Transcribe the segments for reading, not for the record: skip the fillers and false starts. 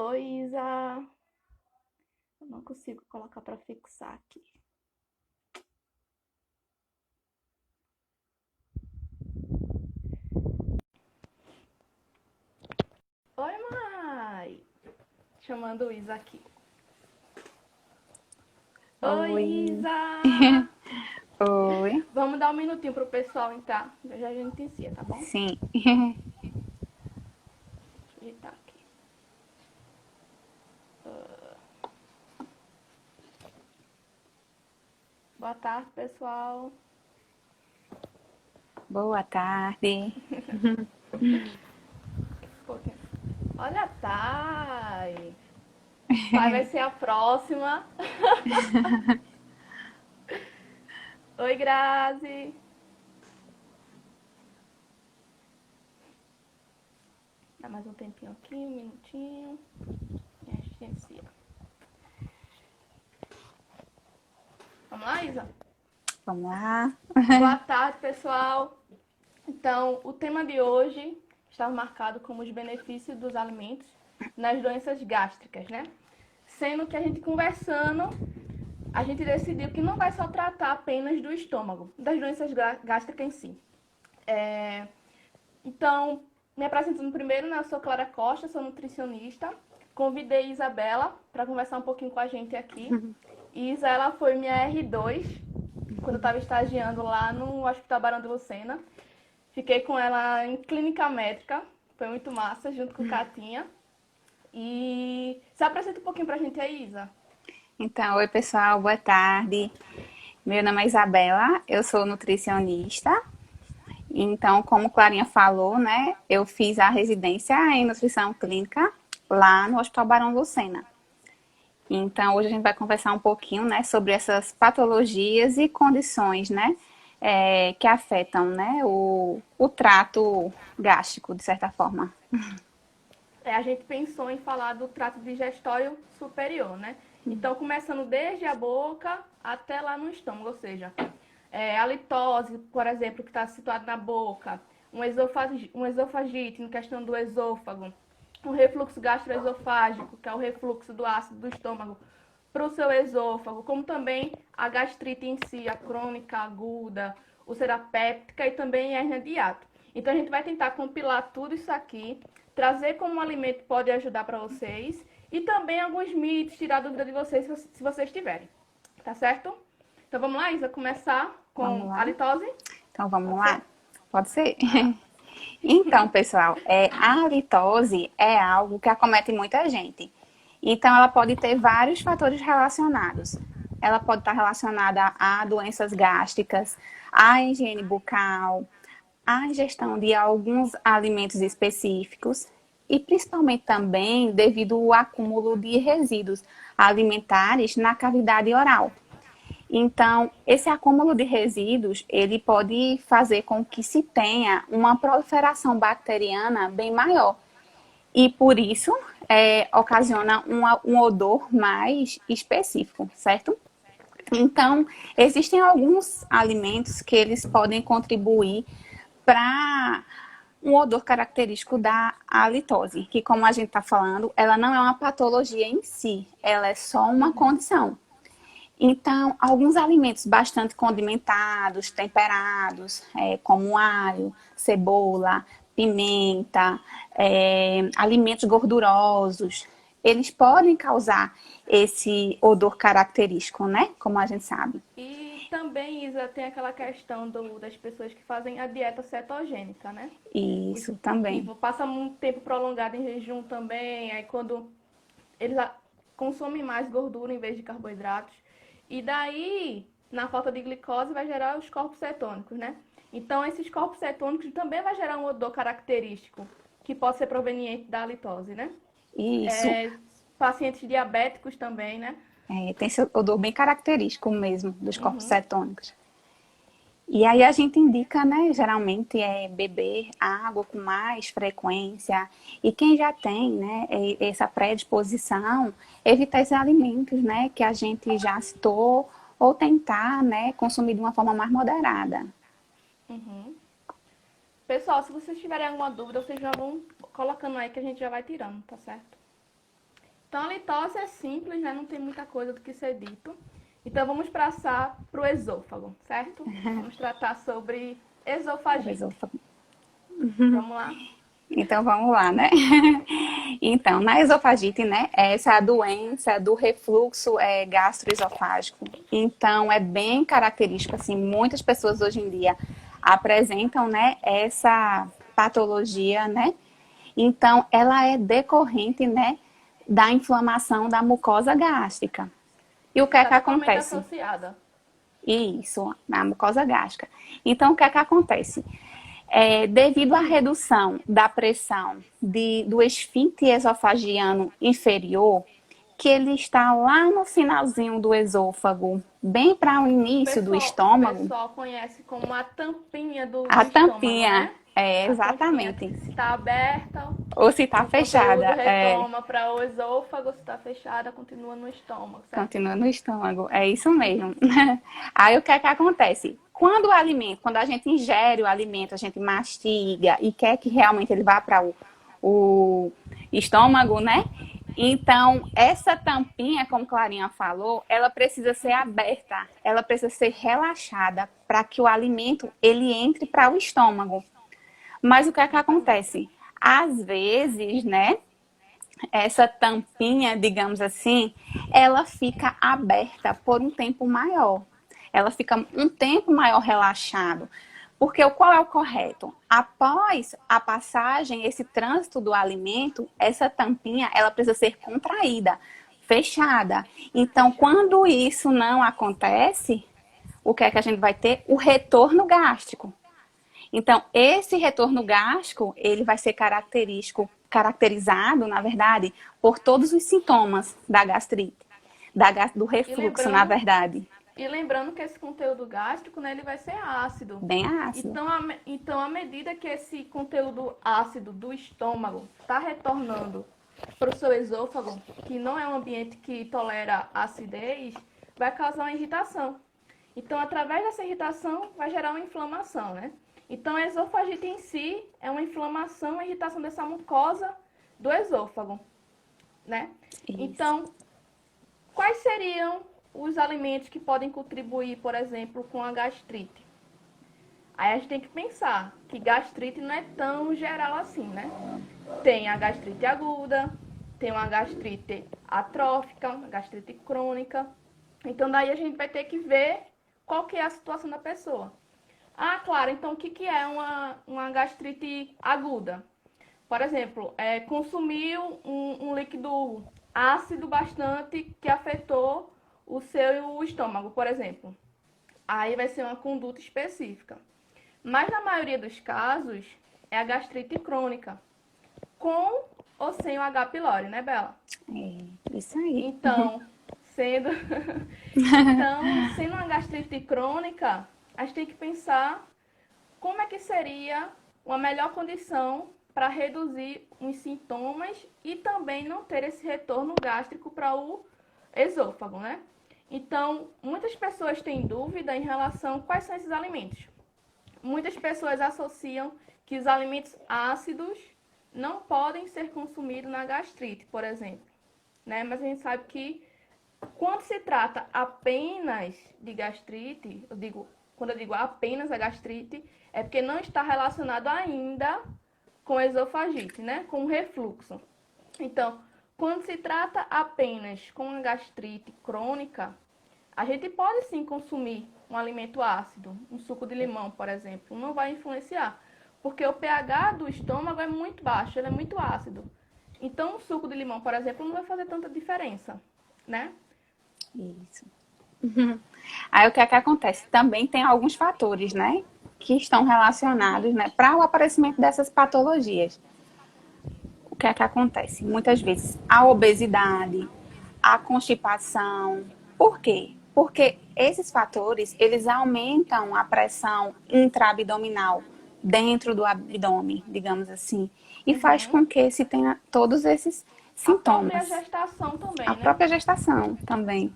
Oi, Isa. Eu não consigo colocar para fixar aqui. Oi, Mai. Chamando Isa aqui. Oi, Oi. Isa. Oi. Vamos dar um minutinho pro pessoal entrar. Já a gente inicia, tá bom? Sim. Deixa eu ajeitar aqui. Boa tarde, pessoal. Boa tarde. Olha a Thay. Thay vai ser a próxima. Oi, Grazi. Dá mais um tempinho aqui, um minutinho. E a gente inicia. Vamos lá, Isa? Vamos lá. Boa tarde, pessoal. Então, o tema de hoje está marcado como os benefícios dos alimentos nas doenças gástricas, né? Sendo que a gente conversando, a gente decidiu que não vai só tratar apenas do estômago, das doenças gástricas em si. Então, me apresentando primeiro, né? Eu sou Clara Costa, sou nutricionista. Convidei Isabela para conversar um pouquinho com a gente aqui. Isa, ela foi minha R2 quando eu estava estagiando lá no Hospital Barão de Lucena. Fiquei com ela em clínica médica, foi muito massa, junto com Catinha. E se apresenta um pouquinho pra gente aí, Isa. Então, oi pessoal, boa tarde. Meu nome é Isabela, eu sou nutricionista. Então, como Clarinha falou, né, eu fiz a residência em nutrição clínica lá no Hospital Barão Lucena. Então, hoje a gente vai conversar um pouquinho, né, sobre essas patologias e condições, né, que afetam, né, o trato gástrico, de certa forma. A gente pensou em falar do trato digestório superior, né? Então, começando desde a boca até lá no estômago, ou seja, a litose, por exemplo, que está situada na boca, um esofagite, em questão do esôfago, um refluxo gastroesofágico, que é o refluxo do ácido do estômago para o seu esôfago, como também a gastrite em si, a crônica, aguda, úlcera péptica e também a hernia de hiato. Então a gente vai tentar compilar tudo isso aqui, trazer como um alimento pode ajudar para vocês e também alguns mitos, tirar dúvida de vocês se vocês tiverem. Tá certo? Então vamos lá, Isa, começar Vamos com a lá? litose? Então, vamos Pode lá? ser? Pode ser? Vai lá. Então, pessoal, a halitose é algo que acomete muita gente. Então, ela pode ter vários fatores relacionados. Ela pode estar relacionada a doenças gástricas, à higiene bucal, à ingestão de alguns alimentos específicos e principalmente também devido ao acúmulo de resíduos alimentares na cavidade oral. Então, esse acúmulo de resíduos, ele pode fazer com que se tenha uma proliferação bacteriana bem maior. E por isso, ocasiona um odor mais específico, certo? Então, existem alguns alimentos que eles podem contribuir para um odor característico da halitose, que como a gente está falando, ela não é uma patologia em si, ela é só uma condição. Então, alguns alimentos bastante condimentados, temperados, como alho, cebola, pimenta, alimentos gordurosos, eles podem causar esse odor característico, né? Como a gente sabe. E também, Isa, tem aquela questão das pessoas que fazem a dieta cetogênica, né? Isso Que também. passa um tempo prolongado em jejum também, aí quando eles consomem mais gordura em vez de carboidratos. E daí, na falta de glicose, vai gerar os corpos cetônicos, né? Então, esses corpos cetônicos também vai gerar um odor característico, que pode ser proveniente da halitose, né? Isso. Pacientes diabéticos também, né? Tem esse odor bem característico mesmo dos corpos Uhum. cetônicos. E aí a gente indica, né, geralmente beber água com mais frequência. E quem já tem, né, essa predisposição, evitar esses alimentos, né, que a gente já citou, ou tentar, né, consumir de uma forma mais moderada. Uhum. Pessoal, se vocês tiverem alguma dúvida, vocês já vão colocando aí que a gente já vai tirando, tá certo? Então, a litose é simples, né? Não tem muita coisa do que ser dito. Então, vamos passar para o esôfago, certo? Vamos tratar sobre O esofagite. esôfago. Vamos lá? Então, vamos lá, né? Então, na esofagite, né? Essa é a doença do refluxo gastroesofágico. Então, é bem característico, assim, muitas pessoas hoje em dia apresentam, né, essa patologia, né? Então, ela é decorrente, né, da inflamação da mucosa gástrica. E o que é Está que totalmente acontece? associada. Isso, na mucosa gástrica. Então, o que é que acontece? Devido à redução da pressão do esfíncter esofagiano inferior, que ele está lá no finalzinho do esôfago, bem para o início do O estômago, pessoal conhece como a tampinha do a estômago, tampinha, né? A tampinha exatamente, se está aberta, ou se está o conteúdo fechada, retoma para o esôfago, se está fechada, continua no estômago, certo? continua no estômago, é isso mesmo. Aí o que é que acontece? Quando o alimento, quando a gente ingere o alimento, a gente mastiga e quer que realmente ele vá para o estômago, né? Então, essa tampinha, como Clarinha falou, ela precisa ser aberta, ela precisa ser relaxada para que o alimento ele entre para o estômago. Mas o que é que acontece? Às vezes, né, essa tampinha, digamos assim, ela fica aberta por um tempo maior. Ela fica um tempo maior relaxado. Porque qual é o correto? Após a passagem, esse trânsito do alimento, essa tampinha, ela precisa ser contraída, fechada. Então, quando isso não acontece, o que é que a gente vai ter? O retorno gástrico. Então, esse retorno gástrico, ele vai ser caracterizado, na verdade, por todos os sintomas da gastrite, do refluxo, na verdade. E lembrando que esse conteúdo gástrico, né, ele vai ser ácido. Bem ácido. Então, à medida que esse conteúdo ácido do estômago está retornando para o seu esôfago, que não é um ambiente que tolera acidez, vai causar uma irritação. Então, através dessa irritação, vai gerar uma inflamação, né? Então, a esofagite em si é uma inflamação, uma irritação dessa mucosa do esôfago, né? Isso. Então, quais seriam os alimentos que podem contribuir, por exemplo, com a gastrite? Aí a gente tem que pensar que gastrite não é tão geral assim, né? Tem a gastrite aguda, tem uma gastrite atrófica, uma gastrite crônica. Então, daí a gente vai ter que ver qual que é a situação da pessoa. Ah, claro, então o que é uma gastrite aguda? Por exemplo, consumiu um líquido ácido bastante que afetou o seu estômago, por exemplo. Aí vai ser uma conduta específica. Mas na maioria dos casos, é a gastrite crônica, com ou sem o H. pylori, né, Bela? Isso aí. Então, sendo uma gastrite crônica, a gente tem que pensar como é que seria uma melhor condição para reduzir os sintomas e também não ter esse retorno gástrico para o esôfago, né? Então, muitas pessoas têm dúvida em relação a quais são esses alimentos. Muitas pessoas associam que os alimentos ácidos não podem ser consumidos na gastrite, por exemplo, né? Mas a gente sabe que quando se trata apenas de gastrite, quando eu digo apenas a gastrite, é porque não está relacionado ainda com esofagite, né? Com refluxo. Então, quando se trata apenas com a gastrite crônica, a gente pode sim consumir um alimento ácido, um suco de limão, por exemplo, não vai influenciar, porque o pH do estômago é muito baixo, ele é muito ácido. Então, um suco de limão, por exemplo, não vai fazer tanta diferença, né? Isso. Aí o que é que acontece? Também tem alguns fatores, né? Que estão relacionados, né? Para o aparecimento dessas patologias. O que é que acontece? Muitas vezes a obesidade, a constipação. Por quê? Porque esses fatores, eles aumentam a pressão intraabdominal dentro do abdômen, digamos assim. E faz com que se tenha todos esses sintomas. A própria gestação também, A né? própria gestação também,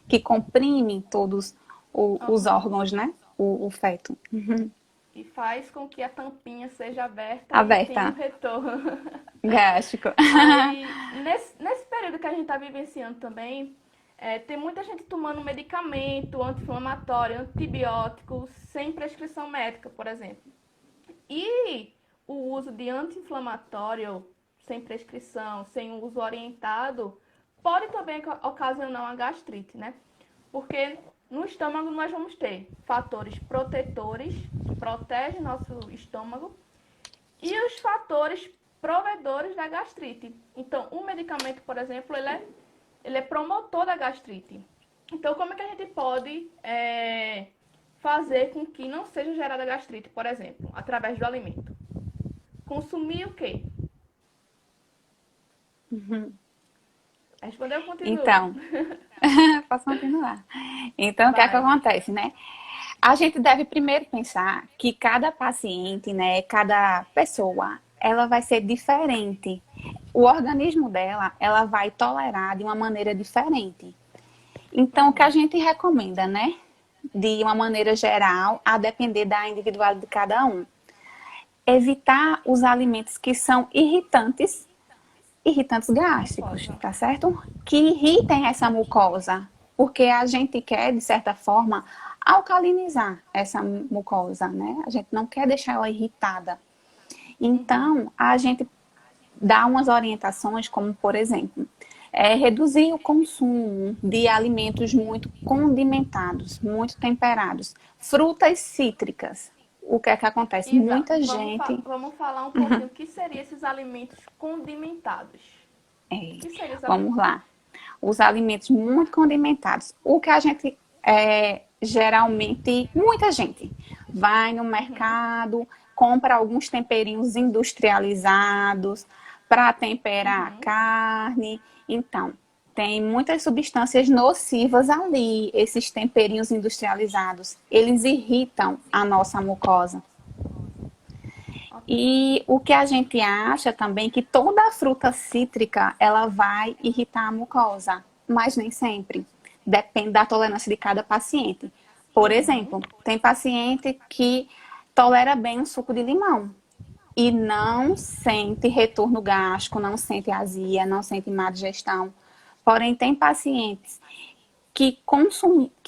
que comprime todos os órgãos, né? O feto. Uhum. e faz com que a tampinha seja aberta e tenha um Aberta. retorno. Gástrico. Aí, nesse período que a gente está vivenciando também, tem muita gente tomando medicamento anti-inflamatório, antibiótico, sem prescrição médica, por exemplo. E o uso de anti-inflamatório sem prescrição, sem uso orientado, pode também ocasionar uma gastrite, né? Porque no estômago nós vamos ter fatores protetores, que protegem nosso estômago, e os fatores provedores da gastrite. Então, o medicamento, por exemplo, ele é promotor da gastrite. Então, como é que a gente pode fazer com que não seja gerada gastrite, por exemplo, através do alimento? Consumir o quê? Respondeu, continua. Então, posso continuar. Então, o que é que Vai. acontece, né? A gente deve primeiro pensar que cada paciente, né, cada pessoa, ela vai ser diferente. O organismo dela, ela vai tolerar de uma maneira diferente. Então, o que a gente recomenda, né, de uma maneira geral, a depender da individualidade de cada um, evitar os alimentos que são irritantes gástricos, Mucosa. tá certo? Que irritem essa mucosa, porque a gente quer, de certa forma, alcalinizar essa mucosa, né? A gente não quer deixar ela irritada. Então, a gente dá umas orientações, como, por exemplo, reduzir o consumo de alimentos muito condimentados, muito temperados. Frutas cítricas. O que é que acontece? Isa, Muita gente... vamos falar um pouquinho o que seriam esses alimentos condimentados. O que seriam esses Vamos alimentos? lá. Os alimentos muito condimentados. O que a gente geralmente, muita gente vai no mercado, compra alguns temperinhos industrializados para temperar a carne. Então, tem muitas substâncias nocivas ali, esses temperinhos industrializados. Eles irritam a nossa mucosa. E o que a gente acha também que toda a fruta cítrica ela vai irritar a mucosa, mas nem sempre. Depende da tolerância de cada paciente. Por exemplo, tem paciente que tolera bem o suco de limão e não sente retorno gástrico, não sente azia, não sente má digestão. Porém, tem pacientes que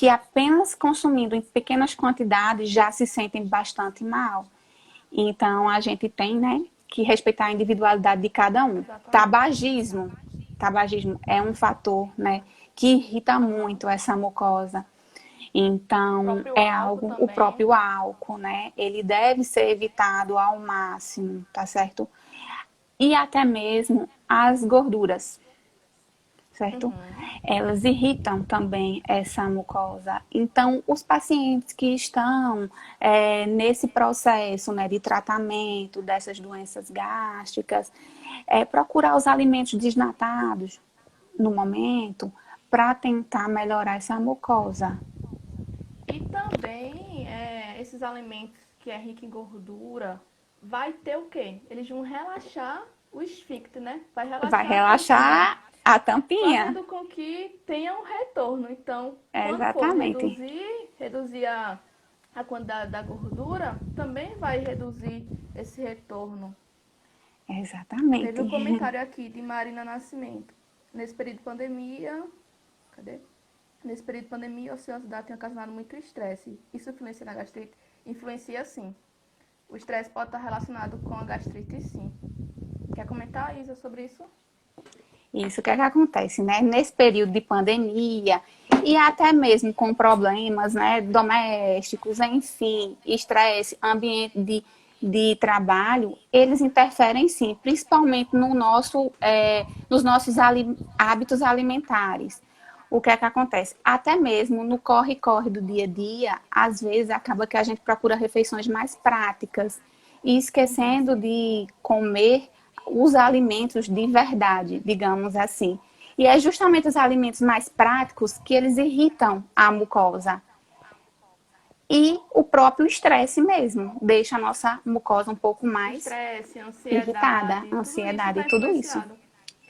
apenas consumindo em pequenas quantidades já se sentem bastante mal. Então, a gente tem, né, que respeitar a individualidade de cada um. Exatamente. Tabagismo é um fator, né, que irrita muito essa mucosa. Então, é algo, o próprio álcool, né, ele deve ser evitado ao máximo, tá certo? E até mesmo as gorduras, certo? Elas irritam também essa mucosa. Então, os pacientes que estão nesse processo, né, de tratamento dessas doenças gástricas, procurar os alimentos desnatados no momento para tentar melhorar essa mucosa. E também, esses alimentos que é rico em gordura, vai ter o quê? Eles vão relaxar o esfíncter, né? Vai relaxar a tampinha. Fazendo com que tenha um retorno. Então, quando Exatamente. for reduzir a quantidade da gordura, também vai reduzir esse retorno. Exatamente. Teve um comentário aqui de Marina Nascimento. Nesse período de pandemia... Cadê? Nesse período de pandemia, a ociosidade tem ocasionado muito estresse. Isso influencia na gastrite? Influencia sim. O estresse pode estar relacionado com a gastrite, sim. Quer comentar, Isa, sobre isso? Isso, o que é que acontece, né? Nesse período de pandemia e até mesmo com problemas, né, domésticos, enfim, estresse, ambiente de trabalho, eles interferem sim, principalmente no nos nossos hábitos alimentares. O que é que acontece? Até mesmo no corre-corre do dia a dia, às vezes acaba que a gente procura refeições mais práticas e esquecendo de comer os alimentos de verdade, digamos assim. E é justamente os alimentos mais práticos que eles irritam a mucosa. E o próprio estresse mesmo deixa a nossa mucosa um pouco mais Estresse, irritada, ansiedade, ansiedade, tudo isso.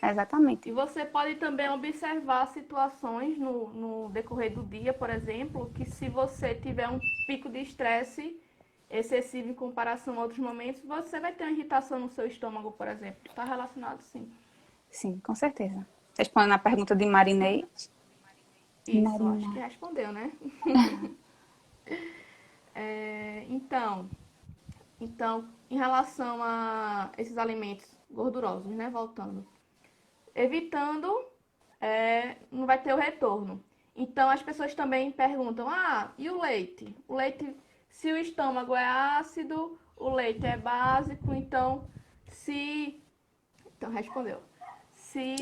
Exatamente. E você pode também observar situações no decorrer do dia, por exemplo, que se você tiver um pico de estresse, excessivo em comparação a outros momentos, você vai ter uma irritação no seu estômago, por exemplo. Está relacionado, sim. Sim, com certeza. Respondendo a pergunta de Marinei. Isso, acho que respondeu, né? Então, em relação a esses alimentos gordurosos, né? Voltando. Evitando, não vai ter o retorno. Então, as pessoas também perguntam, e o leite? O leite, se o estômago é ácido, o leite é básico, então, respondeu. Se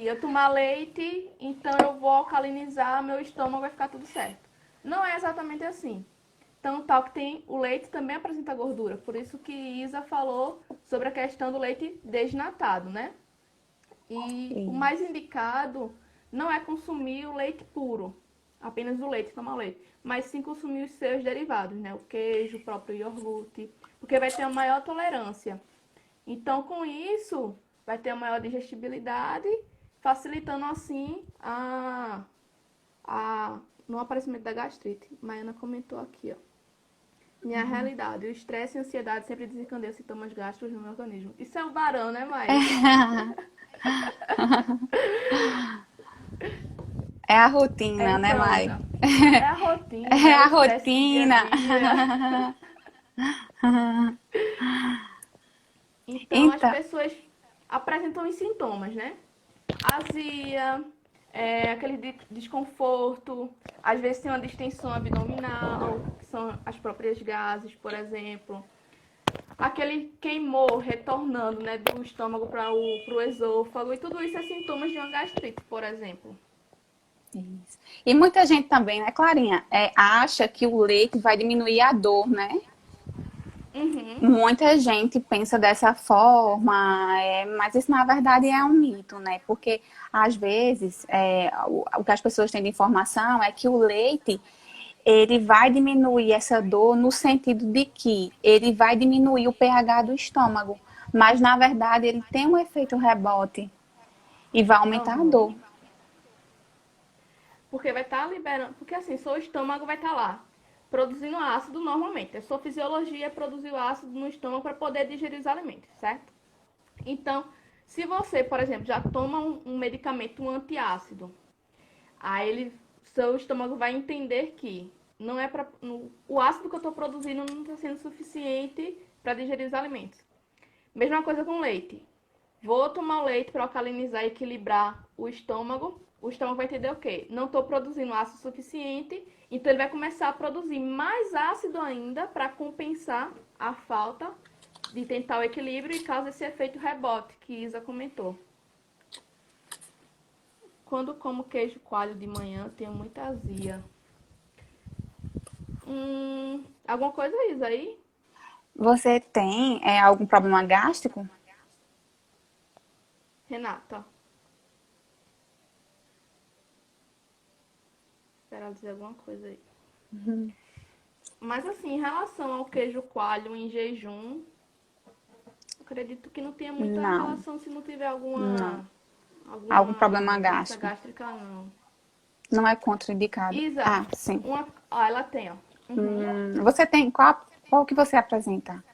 eu tomar leite, então eu vou alcalinizar, meu estômago vai ficar tudo certo. Não é exatamente assim. Então, tal que tem, o leite também apresenta gordura. Por isso que Isa falou sobre a questão do leite desnatado, né? E o mais indicado não é consumir o leite puro, apenas o leite, tomar leite, mas sim consumir os seus derivados, né? O queijo, o próprio iogurte, porque vai ter uma maior tolerância. Então, com isso, vai ter uma maior digestibilidade, facilitando assim no aparecimento da gastrite. Maiana comentou aqui, ó. Minha realidade, o estresse e a ansiedade sempre desencadeiam sintomas gástricos no meu organismo. Isso é o varão, né, Maia? É a rotina, né, Mai? É a rotina, É é o a estresse do dia rotina. a dia. Então, as Então, pessoas apresentam os sintomas, né? Azia, aquele desconforto, às vezes tem uma distensão abdominal, que são as próprias gases, por exemplo. Aquele queimor retornando, né, do estômago para o esôfago, e tudo isso é sintomas de uma gastrite, por exemplo. isso. E muita gente também, né, Clarinha, acha que o leite vai diminuir a dor, né? Uhum. Muita gente pensa dessa forma, mas isso na verdade é um mito, né? Porque às vezes o que as pessoas têm de informação é que o leite ele vai diminuir essa dor no sentido de que ele vai diminuir o pH do estômago, mas na verdade ele tem um efeito rebote e vai aumentar a dor. Porque vai estar liberando. Porque assim, seu estômago vai estar lá, produzindo ácido normalmente. A sua fisiologia é produzir o ácido no estômago para poder digerir os alimentos, certo? Então, se você, por exemplo, já toma um medicamento, um antiácido, aí seu estômago vai entender que não é para o ácido que eu estou produzindo não está sendo suficiente para digerir os alimentos. Mesma coisa com leite. Vou tomar o leite para alcalinizar e equilibrar o estômago. O estômago vai entender o quê? Não estou produzindo ácido suficiente, então ele vai começar a produzir mais ácido ainda para compensar a falta de tentar o equilíbrio e causa esse efeito rebote que Isa comentou. Quando como queijo coalho de manhã, tenho muita azia. Alguma coisa, Isa, aí? Você tem algum problema gástrico? Renata. Espera ela dizer alguma coisa aí. Mas assim, em relação ao queijo coalho em jejum, acredito que não tenha muita Não, relação se não tiver não. Algum alguma problema doença gástrico? gástrica, não. Não é contraindicado. Isa, Ah, sim. ela tem, ó. Uhum. Você tem qual que você apresenta?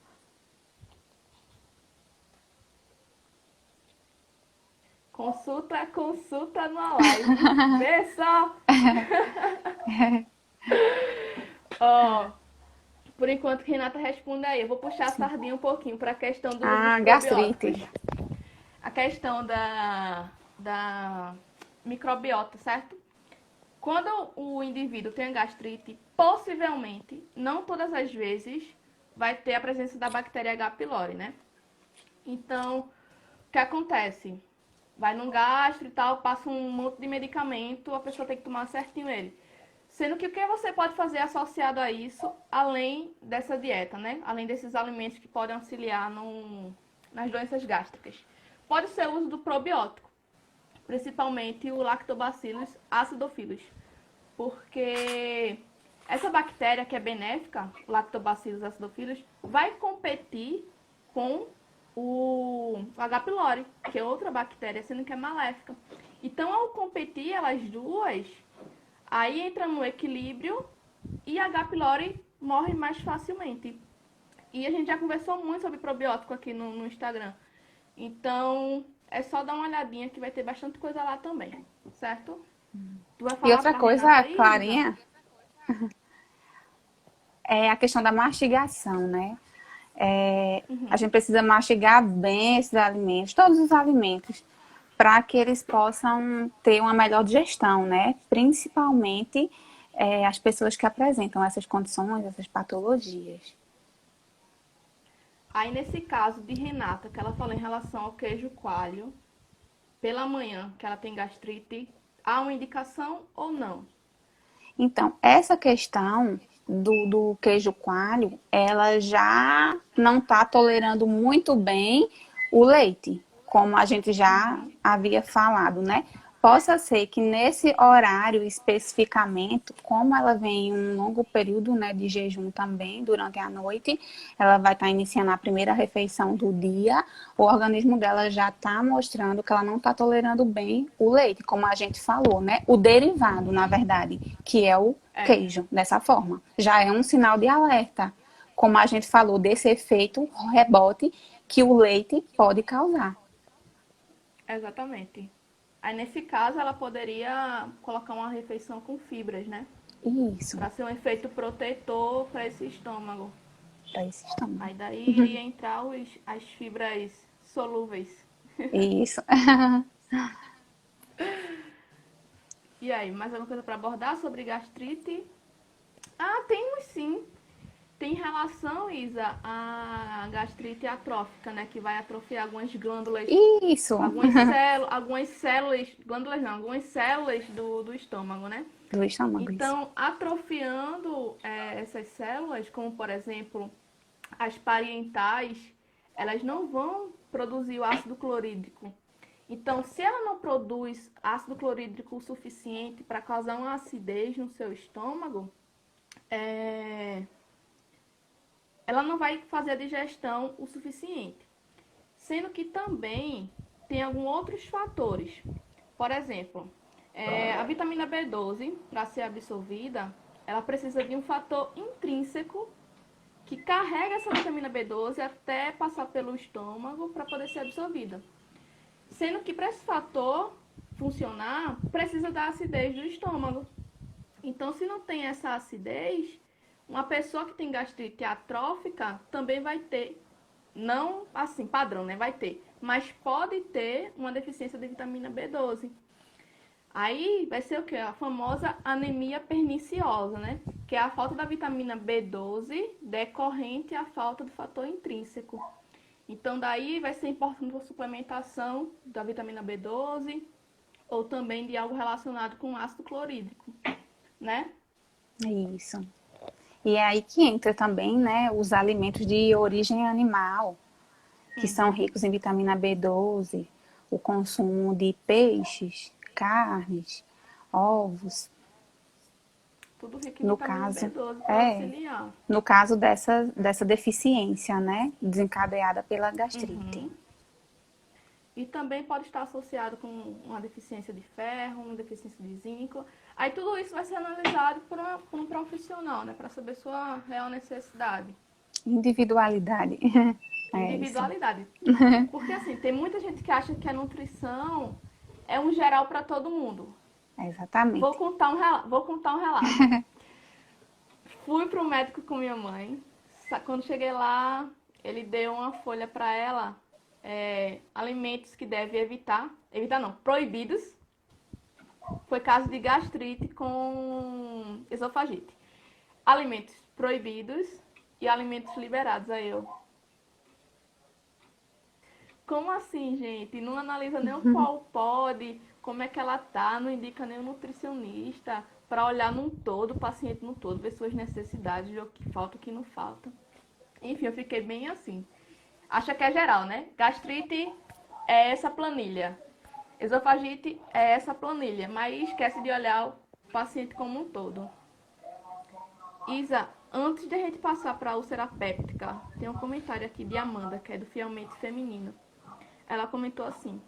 Consulta numa live. Vê só! Ó, por enquanto que Renata responde aí, eu vou puxar a sardinha um pouquinho para a questão dos Gastrite. probióticos. A questão da microbiota, certo? Quando o indivíduo tem gastrite, possivelmente, não todas as vezes, vai ter a presença da bactéria H. pylori, né? Então, o que acontece? Vai num gastro e tal, passa um monte de medicamento, a pessoa tem que tomar certinho ele. Sendo que o que você pode fazer associado a isso, além dessa dieta, né? Além desses alimentos que podem auxiliar nas doenças gástricas. Pode ser o uso do probiótico, principalmente o Lactobacillus acidophilus. Porque essa bactéria que é benéfica, o Lactobacillus acidophilus, vai competir com o H. pylori, que é outra bactéria, sendo que é maléfica. Então, ao competir elas duas, aí entra no equilíbrio e H. pylori morre mais facilmente. E a gente já conversou muito sobre probiótico aqui no Instagram. Então, é só dar uma olhadinha que vai ter bastante coisa lá também, certo? Tu vai E falar outra pra Renata coisa, aí, Isa? Clarinha, é a questão da mastigação, né? A gente precisa mastigar bem esses alimentos, todos os alimentos, para que eles possam ter uma melhor digestão, né? Principalmente as pessoas que apresentam essas condições, essas patologias. Aí, nesse caso de Renata, que ela falou em relação ao queijo coalho, pela manhã, que ela tem gastrite, há uma indicação ou não? Então, essa questão do queijo coalho, ela já não está tolerando muito bem o leite, como a gente já Uhum. havia falado, né? Possa ser que nesse horário especificamente, como ela vem em um longo período, né, de jejum também durante a noite, ela vai estar iniciando a primeira refeição do dia, o organismo dela já está mostrando que ela não está tolerando bem o leite, como a gente falou, né? O derivado, na verdade, que é o É, queijo, dessa forma. Já é um sinal de alerta, como a gente falou, desse efeito rebote que o leite pode causar. exatamente. Aí, nesse caso, ela poderia colocar uma refeição com fibras, né? Isso, Para ser um efeito protetor para esse estômago. para esse estômago. Aí daí iria entrar as fibras solúveis. Isso. E aí, mais alguma coisa para abordar sobre gastrite? Ah, temos sim. Tem relação, Isa, à gastrite atrófica, né? Que vai atrofiar algumas glândulas, Isso, algumas células, glândulas não, algumas células do estômago, né? do estômago, isso. Então, atrofiando essas células, como por exemplo as parietais, elas não vão produzir o ácido clorídrico. Então, se ela não produz ácido clorídrico o suficiente para causar uma acidez no seu estômago, ela não vai fazer a digestão o suficiente. Sendo que também tem alguns outros fatores. Por exemplo, a vitamina B12, para ser absorvida, ela precisa de um fator intrínseco que carrega essa vitamina B12 até passar pelo estômago para poder ser absorvida. Sendo que para esse fator funcionar, precisa da acidez do estômago. Então, se não tem essa acidez, uma pessoa que tem gastrite atrófica também vai ter, não assim, padrão, né? Vai ter, mas pode ter uma deficiência de vitamina B12. Aí vai ser o que? A famosa anemia perniciosa, né? Que é a falta da vitamina B12 decorrente à falta do fator intrínseco. Então, daí vai ser importante a suplementação da vitamina B12 ou também de algo relacionado com ácido clorídrico, né? Isso. E é aí que entra também, né, os alimentos de origem animal, que são Uhum. ricos em vitamina B12, o consumo de peixes, carnes, ovos, Tudo rico em no vitamina caso, B12 para é, auxiliar. no caso dessa deficiência, né, desencadeada pela gastrite. Uhum. E também pode estar associado com uma deficiência de ferro, uma deficiência de zinco. Aí tudo isso vai ser analisado por um profissional, né? Para saber sua real necessidade. Individualidade. É isso. Individualidade. Porque assim, tem muita gente que acha que a nutrição é um geral para todo mundo. Exatamente. Vou contar um relato. Fui pro médico com minha mãe. Quando cheguei lá, ele deu uma folha para ela, alimentos que deve evitar. Evitar não, proibidos. Foi caso de gastrite com esofagite. Alimentos proibidos e alimentos liberados. Aí eu, como assim, gente? Não analisa nem o qual pode, como é que ela tá, não indica nem o nutricionista para olhar num todo, o paciente no todo, ver suas necessidades, ver o que falta, o que não falta. Enfim, eu fiquei bem assim. Acha que é geral, né? Gastrite é essa planilha. Esofagite é essa planilha, mas esquece de olhar o paciente como um todo. Isa, antes de a gente passar para a úlcera péptica, tem um comentário aqui de Amanda, que é do Fielmente Feminino. Ela comentou assim: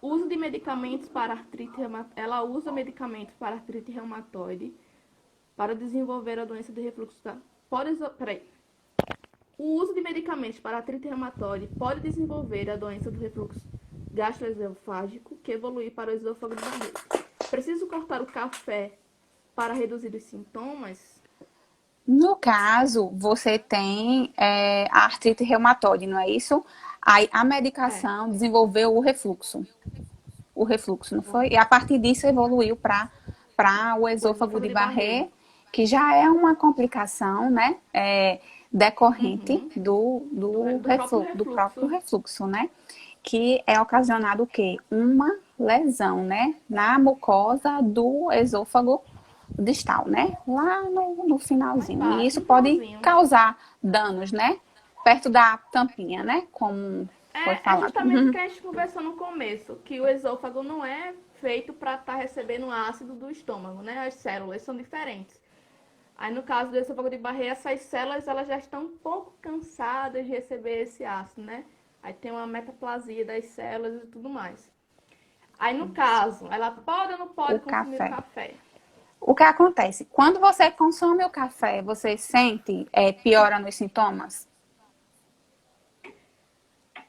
uso de medicamentos para artrite reumatoide. Ela usa medicamentos para artrite reumatoide para desenvolver a doença de refluxo O uso de medicamentos para artrite reumatoide pode desenvolver a doença do refluxo gastroesofágico, que evolui para o esôfago de Barrett. Preciso cortar o café para reduzir os sintomas? No caso, você tem a artrite reumatoide, não é isso? Aí a É. medicação desenvolveu o refluxo, não foi? E a partir disso evoluiu para o O esôfago esôfago de de Barrett. Barrett, que já é uma complicação, né? Decorrente Uhum. do próprio refluxo, né? Que é ocasionado o quê? Uma lesão, né? Na mucosa do esôfago distal, né? Lá no Lá finalzinho. E embaixo, isso no pode finalzinho. causar danos, né? Perto da tampinha, né? Como foi É falado. justamente o que a gente conversou no começo, que o esôfago não é feito para estar recebendo ácido do estômago, né? As células são diferentes. Aí no caso do esôfago de Barrett, essas células elas já estão um pouco cansadas de receber esse ácido, né? Aí tem uma metaplasia das células e tudo mais. Aí no caso, ela pode ou não O pode consumir o café. café? O que acontece? Quando você consome o café, você sente piora nos sintomas?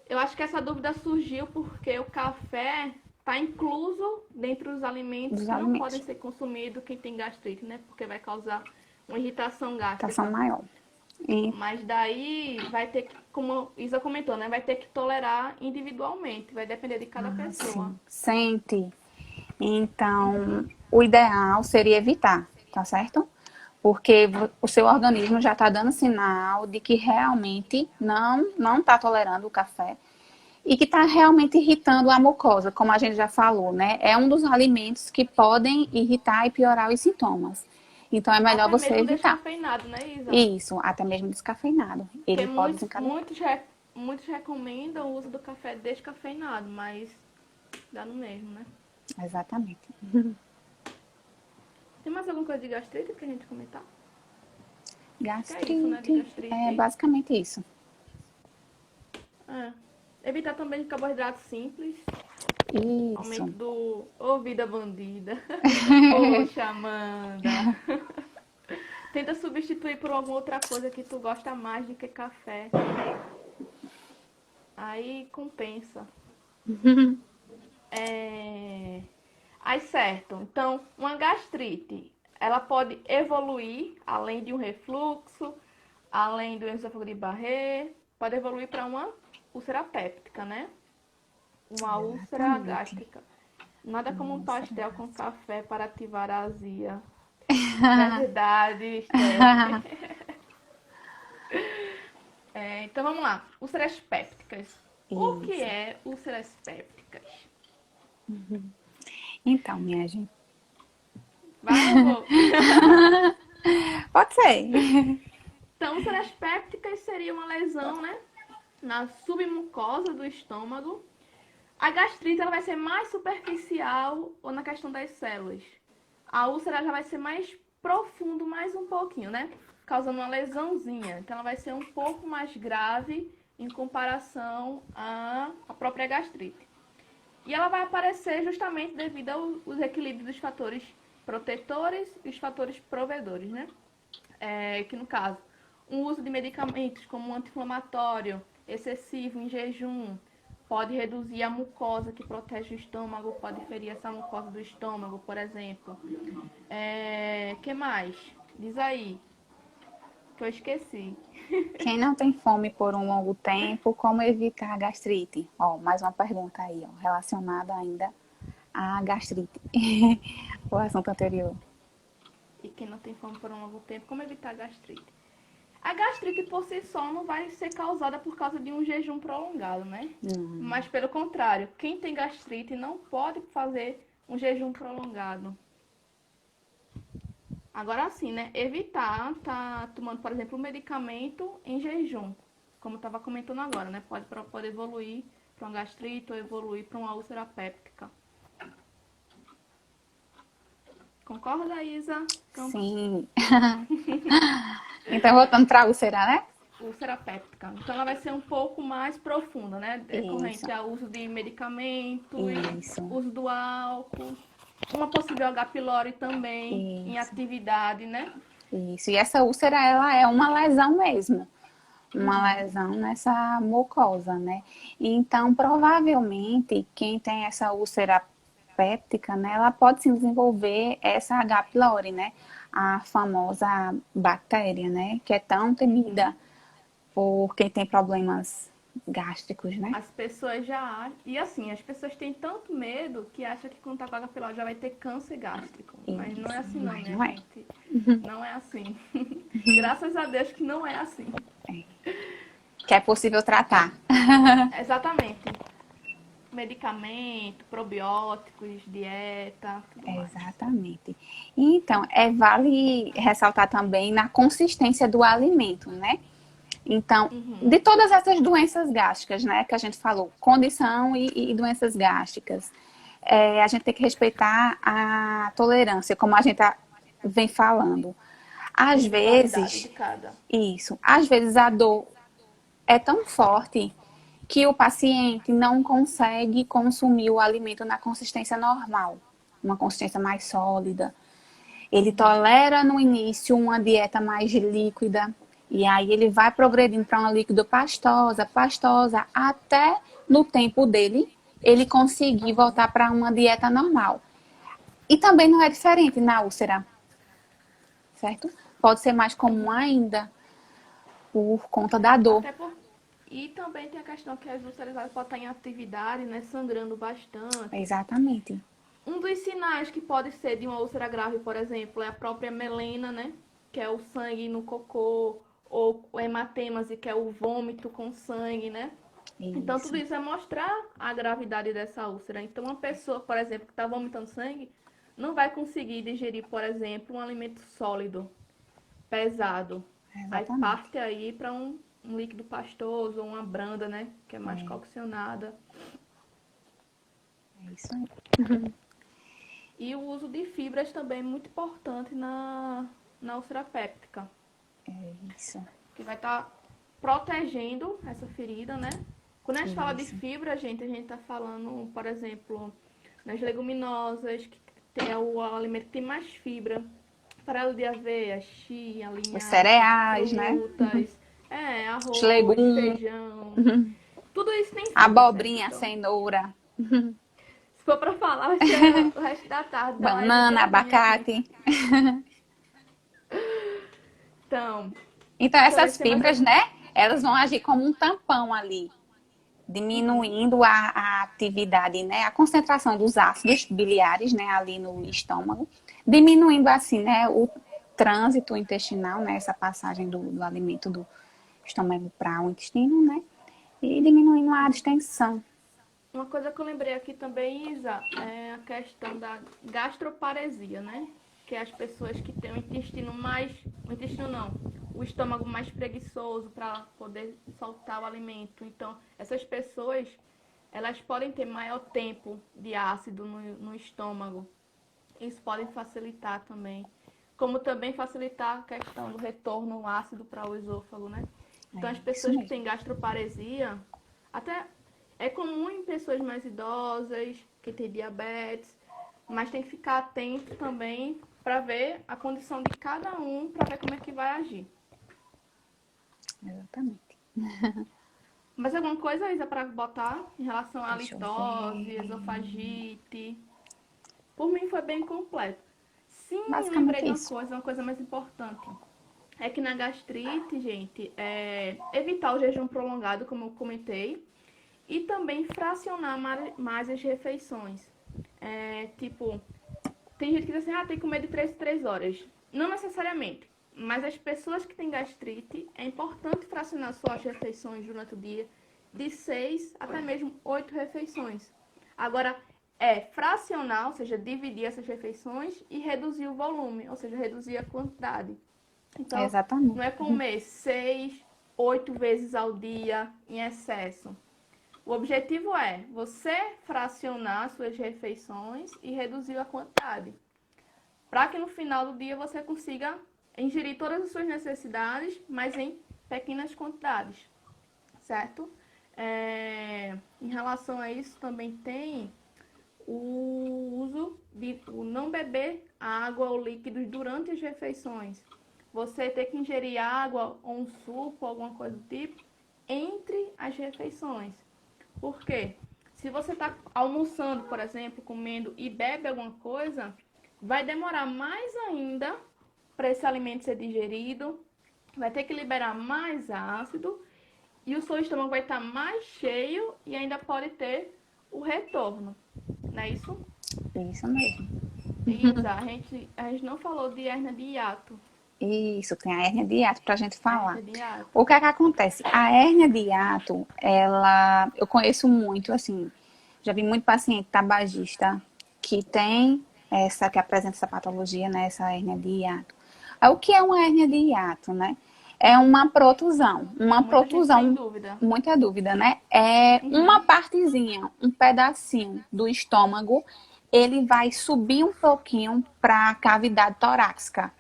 Eu acho que essa dúvida surgiu porque o café está incluso dentro dos alimentos Dos que não podem alimentos. ser consumidos quem tem gastrite, né? Porque vai causar uma irritação Tação gástrica. maior. E, Mas daí vai ter que, como Isa comentou, né? Vai ter que tolerar individualmente, vai depender de cada pessoa. assim, sente. Então, o ideal seria evitar, tá certo? Porque o seu organismo já está dando sinal de que realmente não está tolerando o café e que está realmente irritando a mucosa, como a gente já falou, né? É um dos alimentos que podem irritar e piorar os sintomas. Então, é melhor Até você mesmo evitar. descafeinado, né, Isa? Isso, até mesmo descafeinado. Porque Ele pode desencadear. muitos recomendam o uso do café descafeinado, mas dá no mesmo, né? Exatamente. Tem mais alguma coisa de gastrite pra gente comentar? Acho que é isso, né, de Gastrite, é gastrite. basicamente isso. É. Evitar também de carboidratos simples. Aumento Isso. do... Ô, vida bandida. Poxa, Amanda. Tenta substituir por alguma outra coisa que tu gosta mais do que café. Aí compensa. Aí certo. Então, uma gastrite, ela pode evoluir além de um refluxo, além do esôfago de Barrett, pode evoluir para uma úlcera péptica, né? Uma úlcera Exatamente. gástrica. Nada como um Úlcera pastel com gástrica. café para ativar a azia. Verdade, Steph. Então vamos lá. Úlceras pépticas. O que Isso. é úlceras pépticas? Então, minha gente. Vai ou vou? Pode ser. Então, úlceras pépticas seria uma lesão, né? Na submucosa do estômago. A gastrite ela vai ser mais superficial ou na questão das células. A úlcera já vai ser mais profundo, mais um pouquinho, né? Causando uma lesãozinha. Então ela vai ser um pouco mais grave em comparação à própria gastrite. E ela vai aparecer justamente devido aos equilíbrios dos fatores protetores e os fatores provedores, né? Que no caso, o uso de medicamentos como um anti-inflamatório excessivo em jejum pode reduzir a mucosa que protege o estômago, pode ferir essa mucosa do estômago, por exemplo. Que mais? Diz aí, que eu esqueci. Quem não tem fome por um longo tempo, como evitar a gastrite? Ó, mais uma pergunta aí, ó, relacionada ainda à gastrite. O assunto anterior. E quem não tem fome por um longo tempo, como evitar a gastrite? A gastrite por si só não vai ser causada por causa de um jejum prolongado, né? Mas pelo contrário, quem tem gastrite não pode fazer um jejum prolongado. Agora sim, né? Evitar tá tomando, por exemplo, um medicamento em jejum, como eu estava comentando agora, né? Pode evoluir para uma gastrite ou evoluir para uma úlcera péptica. Concorda, Isa? Sim. Então, voltando para a úlcera, né? Úlcera péptica. Então, ela vai ser um pouco mais profunda, né? Isso. Decorrente ao uso de medicamentos, Isso. uso do álcool. Uma possível H. pylori também em Isso, atividade, né? isso. E essa úlcera, ela é uma lesão mesmo. Uma lesão nessa mucosa, né? Então, provavelmente, quem tem essa úlcera péptica, né, ela pode sim desenvolver essa H. pylori, né? A famosa bactéria, né? Que é tão temida por quem tem problemas gástricos, né? As pessoas já. E assim, as pessoas têm tanto medo que acham que quando tá com H. pylori já vai ter câncer gástrico. Mas não é Isso, assim, não, mas minha não é. gente. Não é assim. Graças a Deus que não é assim. Que é possível tratar. Exatamente. Medicamento, probióticos, dieta, tudo mais. Exatamente. Então, vale ressaltar também na consistência do alimento, né? Então, de todas essas doenças gástricas, né, que a gente falou, condição e doenças gástricas, a gente tem que respeitar a tolerância, como a gente vem falando. Às Individualidade de vezes, cada. isso, às vezes a dor é tão forte que o paciente não consegue consumir o alimento na consistência normal, uma consistência mais sólida. Ele tolera no início uma dieta mais líquida e aí ele vai progredindo para uma líquido pastosa, pastosa, até no tempo dele ele conseguir voltar para uma dieta normal. E também não é diferente na úlcera, certo? Pode ser mais comum ainda por conta da dor. Até por... E também tem a questão que as úlceras podem estar em atividade, né? Sangrando bastante. Exatamente. Um dos sinais que pode ser de uma úlcera grave, por exemplo, é a própria melena, né? Que é o sangue no cocô, ou o hematêmase, que é o vômito com sangue, né? Então, tudo Isso. isso é mostrar a gravidade dessa úlcera. Então, uma pessoa, por exemplo, que está vomitando sangue, não vai conseguir digerir, por exemplo, um alimento sólido, pesado. Aí Exatamente. parte aí para um líquido pastoso ou uma branda, né? Que é mais coccionada. É isso aí. E o uso de fibras também é muito importante na úlcera péptica, É isso. que vai estar protegendo essa ferida, né? Quando a gente fala de Isso. fibra, gente, a gente está falando, por exemplo, nas leguminosas, que é o alimento que tem mais fibra. Farelo de aveia, chia, Os linhaça, cereais, né? frutas, Os arroz, legumes, feijão. Tudo isso tem fibra, certo? abobrinha, Então, cenoura, se for pra falar, vai ser o resto da tarde da live banana, todinha aqui. abacate. Então, Então, deixa eu ver essas se tem mais fibras, algum. né? Elas vão agir como um tampão ali, diminuindo a atividade, né? A concentração dos ácidos biliares, né? Ali no estômago, diminuindo assim, né? O trânsito intestinal, né? Essa passagem do alimento do estômago para o intestino, né? E diminuindo a distensão. Uma coisa que eu lembrei aqui também, Isa, é a questão da gastroparesia, né? Que é as pessoas que têm o intestino mais. O intestino não, o estômago mais preguiçoso para poder soltar o alimento. Então, essas pessoas, elas podem ter maior tempo de ácido no estômago. Isso pode facilitar também. Como também facilitar a questão do retorno ácido para o esôfago, né? Então, as É isso pessoas que mesmo. têm gastroparesia, até é comum em pessoas mais idosas, que têm diabetes, mas tem que ficar atento também para ver a condição de cada um, para ver como é que vai agir. Exatamente. Mas alguma coisa, Isa, para botar em relação à Deixa eu litose, ver. esofagite? Por mim foi bem completo. Sim, lembrei Basicamente de isso. uma coisa mais importante. É que na gastrite, gente, evitar o jejum prolongado, como eu comentei, e também fracionar mais as refeições. Tipo, tem gente que diz assim, tem que comer de 3 em 3 horas. Não necessariamente, mas as pessoas que têm gastrite, é importante fracionar suas refeições durante o dia de 6 até mesmo 8 refeições. Agora, fracionar, ou seja, dividir essas refeições e reduzir o volume, ou seja, reduzir a quantidade. Então, não Exatamente. é comer 6, 8 vezes ao dia em excesso. O objetivo é você fracionar suas refeições e reduzir a quantidade, para que no final do dia você consiga ingerir todas as suas necessidades, mas em pequenas quantidades, certo? Em relação a isso também tem o uso de o não beber água ou líquidos durante as refeições. Você ter que ingerir água ou um suco, alguma coisa do tipo, entre as refeições. Por quê? Se você está almoçando, por exemplo, comendo e bebe alguma coisa, vai demorar mais ainda para esse alimento ser digerido, vai ter que liberar mais ácido e o seu estômago vai estar mais cheio e ainda pode ter o retorno. Não é isso? Isso mesmo. Isa, a gente não falou de hérnia de hiato. Isso, tem a hérnia de hiato pra gente A falar. hérnia de hiato. O que é que acontece? A hérnia de hiato, ela, eu conheço muito, assim, já vi muito paciente tabagista que tem que apresenta essa patologia, né, essa hérnia de hiato. Aí, o que é uma hérnia de hiato, né? É uma Muita gente tem protusão, dúvida. muita dúvida, né? É uma Uhum. partezinha, um pedacinho do estômago, ele vai subir um pouquinho para a cavidade torácica,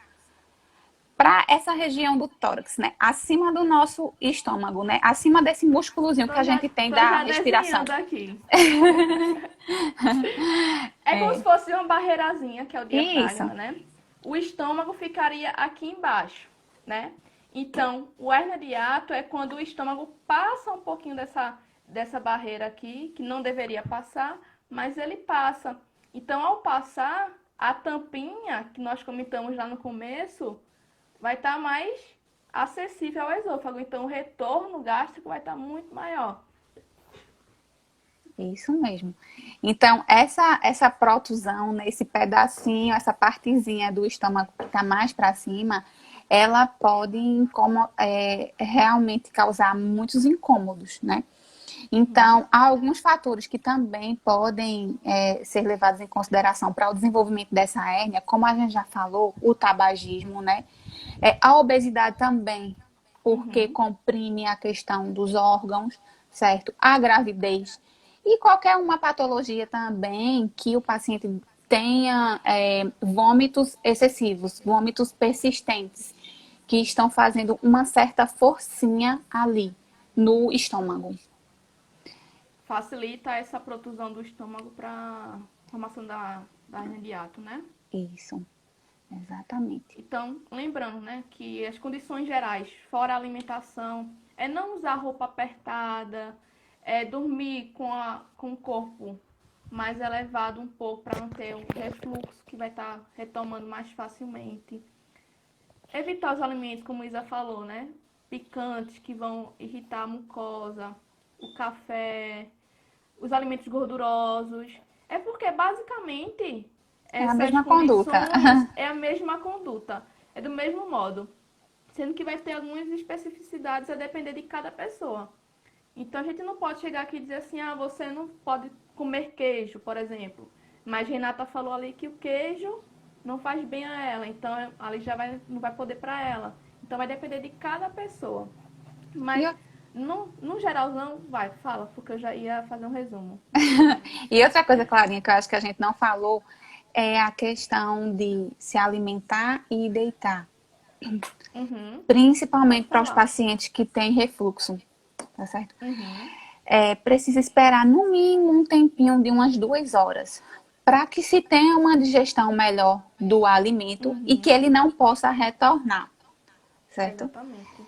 para essa região do tórax, né? Acima do nosso estômago, né? Acima desse músculozinho que a gente tem Tô da já respiração. desenhando aqui. É como se fosse uma barreirazinha, que é o Isso, diafragma, né? O estômago ficaria aqui embaixo, né? Então, o hérnia de hiato é quando o estômago passa um pouquinho dessa barreira aqui, que não deveria passar, mas ele passa. Então, ao passar, a tampinha que nós comentamos lá no começo vai estar mais acessível ao esôfago. Então, o retorno gástrico vai estar muito maior. isso mesmo. Então, essa protusão, nesse pedacinho, essa partezinha do estômago que está mais para cima, ela pode realmente causar muitos incômodos, né? Então, há alguns fatores que também podem ser levados em consideração para o desenvolvimento dessa hérnia, como a gente já falou, o tabagismo, né? A obesidade também, porque Uhum. comprime a questão dos órgãos, certo? A gravidez e qualquer uma patologia também que o paciente tenha vômitos excessivos, vômitos persistentes, que estão fazendo uma certa forcinha ali no estômago. Facilita essa protusão do estômago para formação da hernia de hiato, né? Isso, exatamente. Então, lembrando, né, que as condições gerais, fora a alimentação, é não usar roupa apertada, é dormir com o corpo mais elevado um pouco para não ter um refluxo que vai estar retomando mais facilmente. Evitar os alimentos, como a Isa falou, né, picantes que vão irritar a mucosa, o café, os alimentos gordurosos. É porque basicamente É a essas mesma conduta. condições é a mesma conduta, é do mesmo modo, sendo que vai ter algumas especificidades a depender de cada pessoa. Então a gente não pode chegar aqui e dizer assim, ah, você não pode comer queijo, por exemplo. Mas Renata falou ali que o queijo não faz bem a ela, então ali não vai poder para ela. Então vai depender de cada pessoa. Mas E, no geralzão, vai, fala, porque eu já ia fazer um resumo. e outra coisa, Clarinha, que eu acho que a gente não falou é a questão de se alimentar e deitar. Uhum, pode Principalmente para os falar. pacientes que têm refluxo, tá certo? Uhum, Precisa esperar no mínimo um tempinho de umas 2 horas para que se tenha uma digestão melhor do alimento e que uhum, ele não possa retornar, certo? exatamente.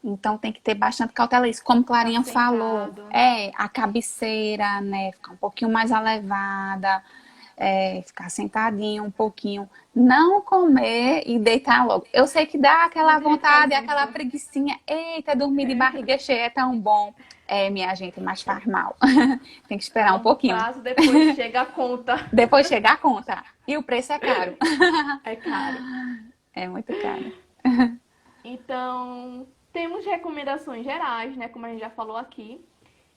Então tem que ter bastante cautela isso. Como Ficar Clarinha falou, sentado. a cabeceira, né, ficar um pouquinho mais elevada, ficar sentadinho um pouquinho, não comer e deitar logo. Eu sei que dá aquela Muita gente vontade, faz aquela isso. preguicinha, eita, dormir de barriga cheia é tão bom. Minha gente, mas faz mal. Tem que A esperar um longo pouquinho. prazo, depois chega a conta. Depois chegar a conta. E o preço é caro. É caro. É muito caro. Então, temos recomendações gerais, né, como a gente já falou aqui.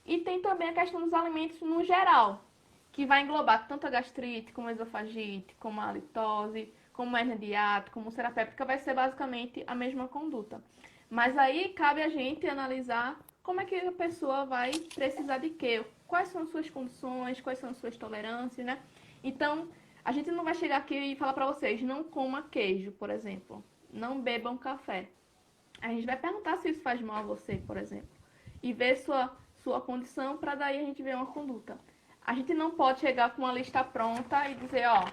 E tem também a questão dos alimentos no geral, que vai englobar tanto a gastrite, como a esofagite, como a halitose, como a hernia de hiato, como a úlcera péptica, vai ser basicamente a mesma conduta. Mas aí cabe a gente analisar como é que a pessoa vai precisar de quê, quais são as suas condições, quais são as suas tolerâncias, né? Então, a gente não vai chegar aqui e falar para vocês, não coma queijo, por exemplo, não bebam café. A gente vai perguntar se isso faz mal a você, por exemplo, e ver sua condição para daí a gente ver uma conduta. A gente não pode chegar com uma lista pronta e dizer, ó,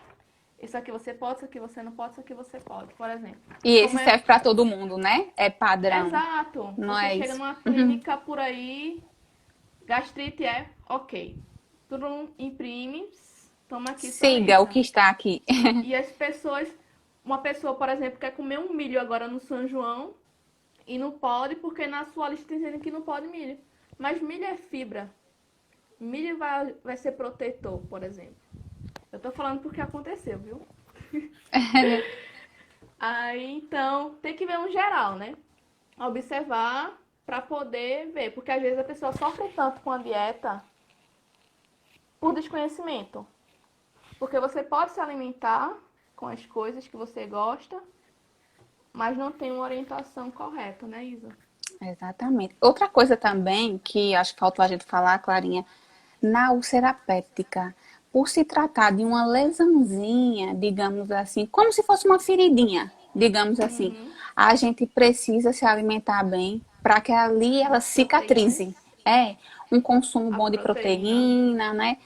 isso aqui você pode, isso aqui você não pode, isso aqui você pode, por exemplo. E esse Como é... serve para todo mundo, né? É padrão. Exato. Não Você é chega isso? numa clínica por aí, gastrite é ok. Tu imprime, toma aqui sua Siga o lista. que está aqui. E as pessoas, uma pessoa, por exemplo, quer comer um milho agora no São João e não pode porque na sua lista tem dizendo que não pode milho. Mas milho é fibra. Milho vai ser protetor, por exemplo. Eu tô falando porque aconteceu, viu? Aí, então, tem que ver um geral, né? Observar para poder ver. Porque às vezes a pessoa sofre tanto com a dieta por desconhecimento. Porque você pode se alimentar com as coisas que você gosta, mas não tem uma orientação correta, né, Isa? Exatamente. Outra coisa também que acho que faltou a gente falar, Clarinha, na úlcera péptica, por se tratar de uma lesãozinha, digamos assim, como se fosse uma feridinha, digamos assim, a gente precisa se alimentar bem para que ali ela cicatrize. É, um consumo A bom de proteína. proteína, né?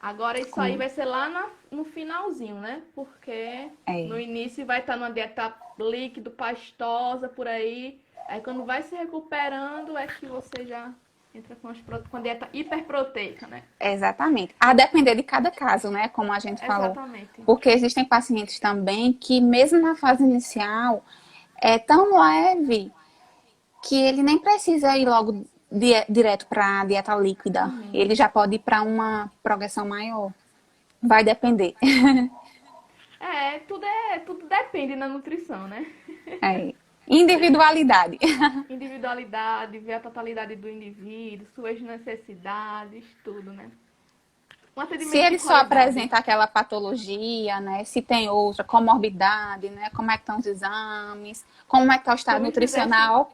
Agora isso aí vai ser lá no finalzinho, né? Porque É. no início vai estar numa dieta líquido, pastosa, por aí. Aí quando vai se recuperando é que você já entra com a dieta hiperproteica, né? Exatamente. A depender de cada caso, né? Como a gente falou. Exatamente. Porque existem pacientes também que, mesmo na fase inicial, é tão leve que ele nem precisa ir logo direto para a dieta líquida. Ele já pode ir para uma progressão maior. Vai depender. Tudo depende na nutrição, né? É. Individualidade. Individualidade, ver a totalidade do indivíduo, suas necessidades, tudo, né? Um Se atendimento de ele só qualidade. apresenta aquela patologia, né? Se tem outra, comorbidade, né? Como é que estão os exames, como é que está o Tu estado me fizesse, nutricional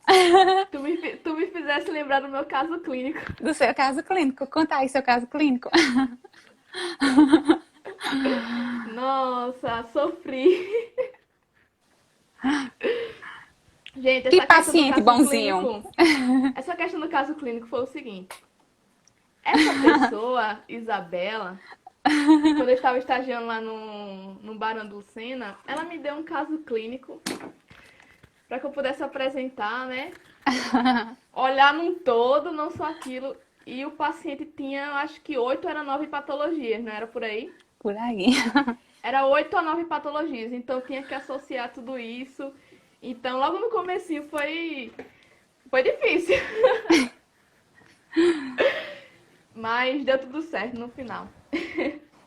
tu me fizesse lembrar do meu caso clínico. do seu caso clínico. Conta aí seu caso clínico. Nossa, sofri. Gente, Que essa questão do paciente caso bonzinho. clínico. Essa questão do caso clínico foi o seguinte. Essa pessoa, Isabela, quando eu estava estagiando lá no Barão do Sena, ela me deu um caso clínico para que eu pudesse apresentar, né? Olhar num todo, não só aquilo. E o paciente tinha, acho que 8 ou 9 patologias, não era por aí? Por aí. Era 8 ou 9 patologias, então tinha que associar tudo isso. Então, logo no comecinho foi difícil. Mas deu tudo certo no final.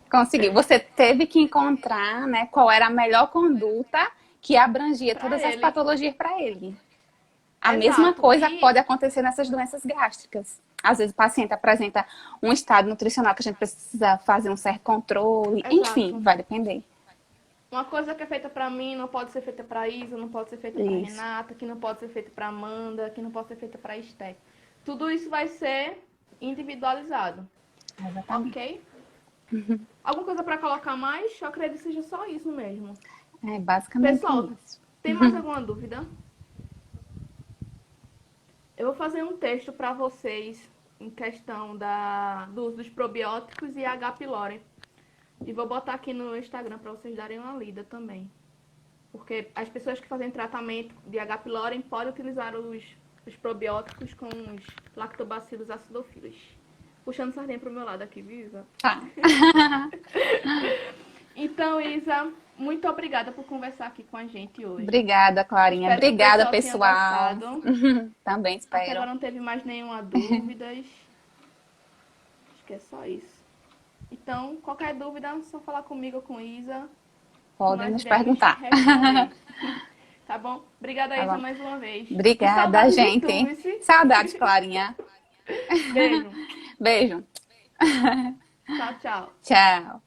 Conseguiu. Você teve que encontrar, né, qual era a melhor conduta que abrangia Pra todas as ele. patologias para ele. A mesma Exato. coisa E pode acontecer nessas doenças gástricas. Às vezes o paciente apresenta um estado nutricional que a gente precisa fazer um certo controle. Enfim, exato. vai depender. Uma coisa que é feita pra mim não pode ser feita pra Isa, não pode ser feita pra Isso. Renata, que não pode ser feita pra Amanda, que não pode ser feita pra Esté. Tudo isso vai ser individualizado, Exatamente. ok? Alguma coisa pra colocar mais? Eu acredito que seja só isso mesmo. É basicamente Pessoal, isso. tem mais alguma dúvida? Eu vou fazer um texto pra vocês em questão do uso dos probióticos e H. pylori. E vou botar aqui no Instagram para vocês darem uma lida também. Porque as pessoas que fazem tratamento de H. pylori podem utilizar os probióticos com os lactobacilos acidophilus. Puxando sardinha pro meu lado aqui, viu, Isa? Tá. Então, Isa, muito obrigada por conversar aqui com a gente hoje. Obrigada, Clarinha. Espero que o Obrigada, tenha pessoal. gostado. Também Até espero. agora não teve mais nenhuma dúvida. Acho que é só isso. Então, qualquer dúvida, é só falar comigo ou com Isa. Podem Nós nos iremos perguntar. responder. Tá bom? Obrigada, Tá Isa, bom. mais uma vez. E Obrigada, saudades de gente. tu, vice. Saudades, Clarinha. Beijo. Beijo. Tchau, tchau. Tchau.